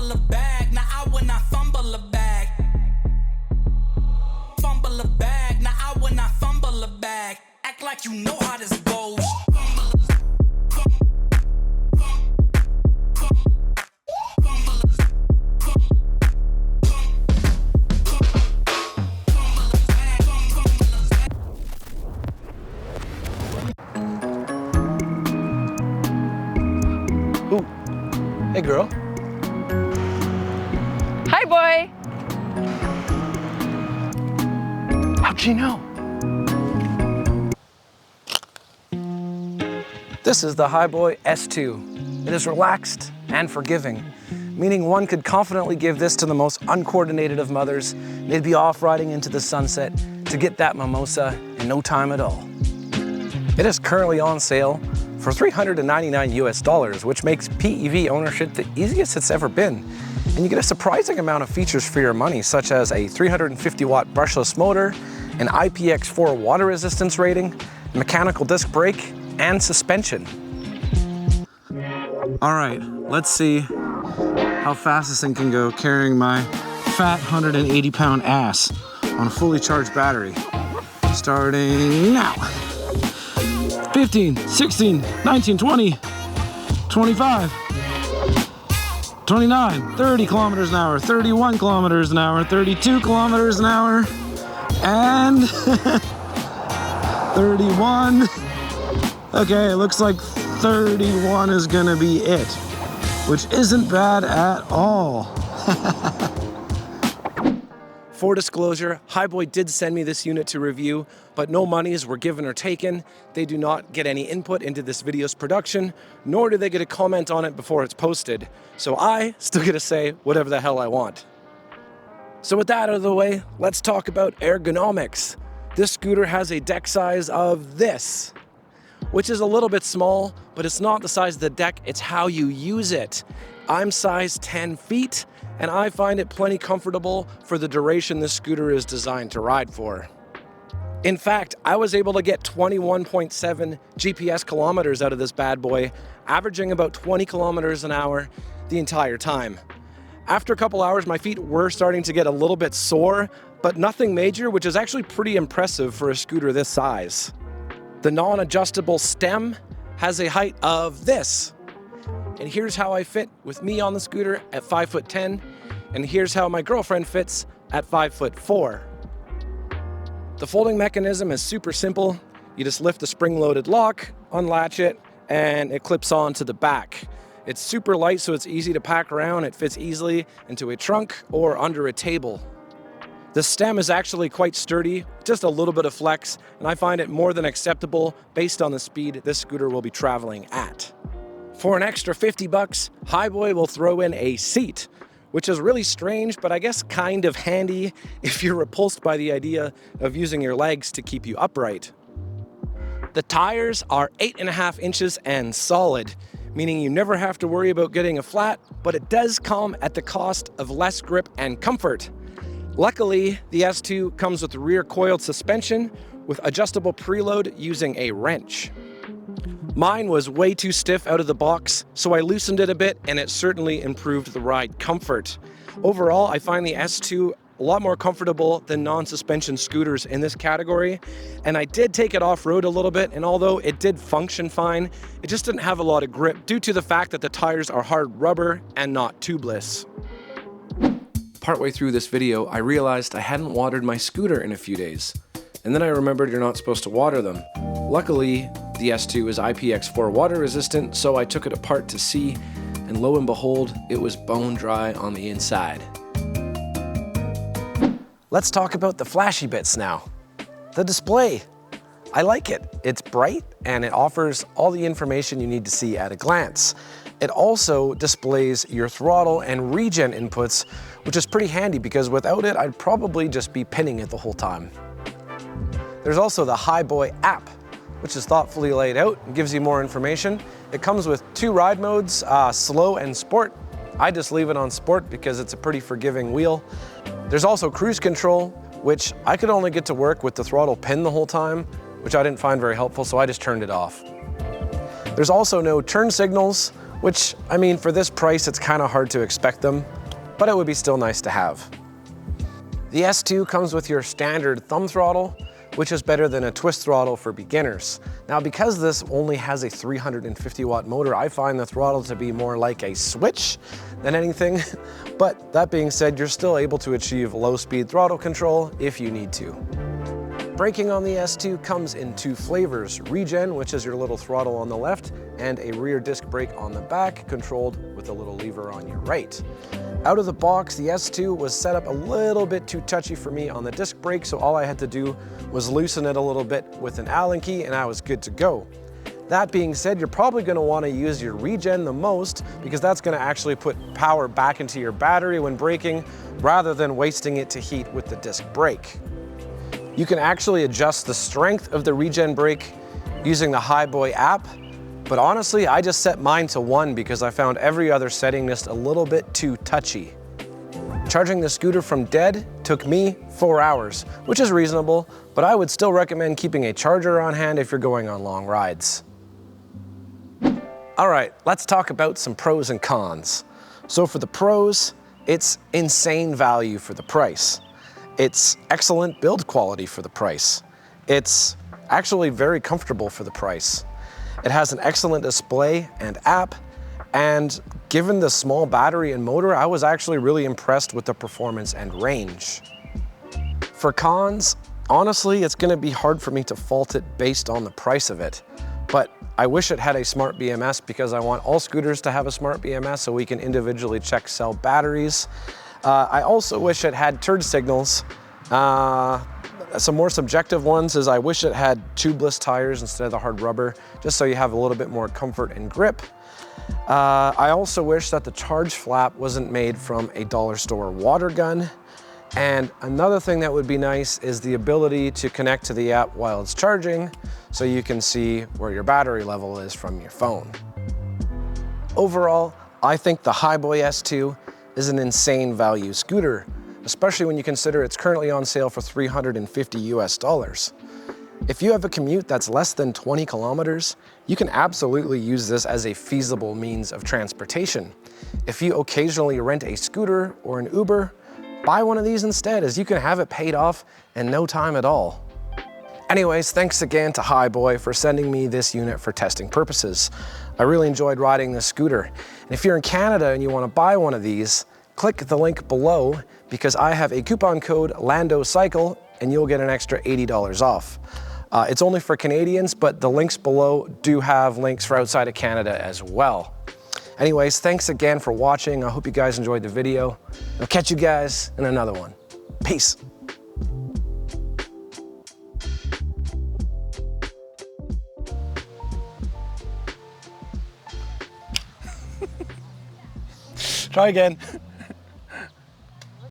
fumble a bag, now I will not fumble a bag. Fumble a bag, now I will not fumble a bag. Act like you know how this goes. Ooh. Hey, girl. Hi, boy. How'd she know? This is the HiBoy S2. It is relaxed and forgiving, meaning one could confidently give this to the most uncoordinated of mothers, and they'd be off riding into the sunset to get that mimosa in no time at all. It is currently on sale for $399 US, which makes PEV ownership the easiest it's ever been. And you get a surprising amount of features for your money, such as a 350 watt brushless motor, an IPX4 water resistance rating, mechanical disc brake, and suspension. All right, let's see how fast this thing can go carrying my fat 180-pound ass on a fully charged battery. Starting now. 15, 16, 19, 20, 25, 29, 30 kilometers an hour, 31 kilometers an hour, 32 kilometers an hour, and 31. Okay, it looks like 31 is gonna be it, which isn't bad at all. For disclosure, HiBoy did send me this unit to review, but no monies were given or taken. They do not get any input into this video's production, nor do they get a comment on it before it's posted. So I still get to say whatever the hell I want. So with that out of the way, let's talk about ergonomics. This scooter has a deck size of this, which is a little bit small, but it's not the size of the deck, it's how you use it. I'm size 10 feet, and I find it plenty comfortable for the duration this scooter is designed to ride for. In fact, I was able to get 21.7 GPS kilometers out of this bad boy, averaging about 20 kilometers an hour the entire time. After a couple hours, my feet were starting to get a little bit sore, but nothing major, which is actually pretty impressive for a scooter this size. The non-adjustable stem has a height of this. And here's how I fit with me on the scooter at 5'10", and here's how my girlfriend fits at 5'4". The folding mechanism is super simple. You just lift the spring-loaded lock, unlatch it, and it clips on to the back. It's super light, so it's easy to pack around. It fits easily into a trunk or under a table. The stem is actually quite sturdy, just a little bit of flex, and I find it more than acceptable based on the speed this scooter will be traveling at. For an extra 50 bucks, HiBoy will throw in a seat, which is really strange, but I guess kind of handy if you're repulsed by the idea of using your legs to keep you upright. The tires are 8.5 inches and solid, meaning you never have to worry about getting a flat, but it does come at the cost of less grip and comfort. Luckily, the S2 comes with rear coiled suspension with adjustable preload using a wrench. Mine was way too stiff out of the box, so I loosened it a bit and it certainly improved the ride comfort. Overall, I find the S2 a lot more comfortable than non-suspension scooters in this category, and I did take it off-road a little bit, and although it did function fine, it just didn't have a lot of grip due to the fact that the tires are hard rubber and not tubeless. Partway through this video, I realized I hadn't watered my scooter in a few days, and then I remembered you're not supposed to water them. Luckily, the S2 is IPX4 water resistant, so I took it apart to see, and lo and behold, it was bone dry on the inside. Let's talk about the flashy bits now. The display. I like it. It's bright and it offers all the information you need to see at a glance. It also displays your throttle and regen inputs, which is pretty handy because without it, I'd probably just be pinning it the whole time. There's also the HiBoy app, which is thoughtfully laid out and gives you more information. It comes with 2 ride modes, slow and sport. I just leave it on sport because it's a pretty forgiving wheel. There's also cruise control, which I could only get to work with the throttle pin the whole time, which I didn't find very helpful, so I just turned it off. There's also no turn signals, which, I mean, for this price, it's kind of hard to expect them, but it would be still nice to have. The S2 comes with your standard thumb throttle, which is better than a twist throttle for beginners. Now, because this only has a 350 watt motor, I find the throttle to be more like a switch than anything. But that being said, you're still able to achieve low speed throttle control if you need to. Braking on the S2 comes in two flavors, regen, which is your little throttle on the left, and a rear disc brake on the back, controlled with a little lever on your right. Out of the box, the S2 was set up a little bit too touchy for me on the disc brake, so all I had to do was loosen it a little bit with an Allen key and I was good to go. That being said, you're probably going to want to use your regen the most because that's going to actually put power back into your battery when braking rather than wasting it to heat with the disc brake. You can actually adjust the strength of the regen brake using the HiBoy app, but honestly, I just set mine to 1 because I found every other setting just a little bit too touchy. Charging the scooter from dead took me 4 hours, which is reasonable, but I would still recommend keeping a charger on hand if you're going on long rides. All right, let's talk about some pros and cons. So for the pros, it's insane value for the price. It's excellent build quality for the price. It's actually very comfortable for the price. It has an excellent display and app, and given the small battery and motor, I was actually really impressed with the performance and range. For cons, honestly, it's gonna be hard for me to fault it based on the price of it, but I wish it had a smart BMS because I want all scooters to have a smart BMS so we can individually check cell batteries. I also wish it had turd signals. Some more subjective ones is I wish it had tubeless tires instead of the hard rubber, just so you have a little bit more comfort and grip. I also wish that the charge flap wasn't made from a dollar store water gun. And another thing that would be nice is the ability to connect to the app while it's charging, so you can see where your battery level is from your phone. Overall, I think the HiBoy S2 is an insane value scooter, especially when you consider it's currently on sale for $350 US. If you have a commute that's less than 20 kilometers, you can absolutely use this as a feasible means of transportation. If you occasionally rent a scooter or an Uber, buy one of these instead, as you can have it paid off in no time at all. Anyways, thanks again to HiBoy for sending me this unit for testing purposes. I really enjoyed riding this scooter. And if you're in Canada and you want to buy one of these, click the link below because I have a coupon code LANDOCYCLE and you'll get an extra $80 off. It's only for Canadians, but the links below do have links for outside of Canada as well. Anyways, thanks again for watching. I hope you guys enjoyed the video. I'll catch you guys in another one. Peace. Try again.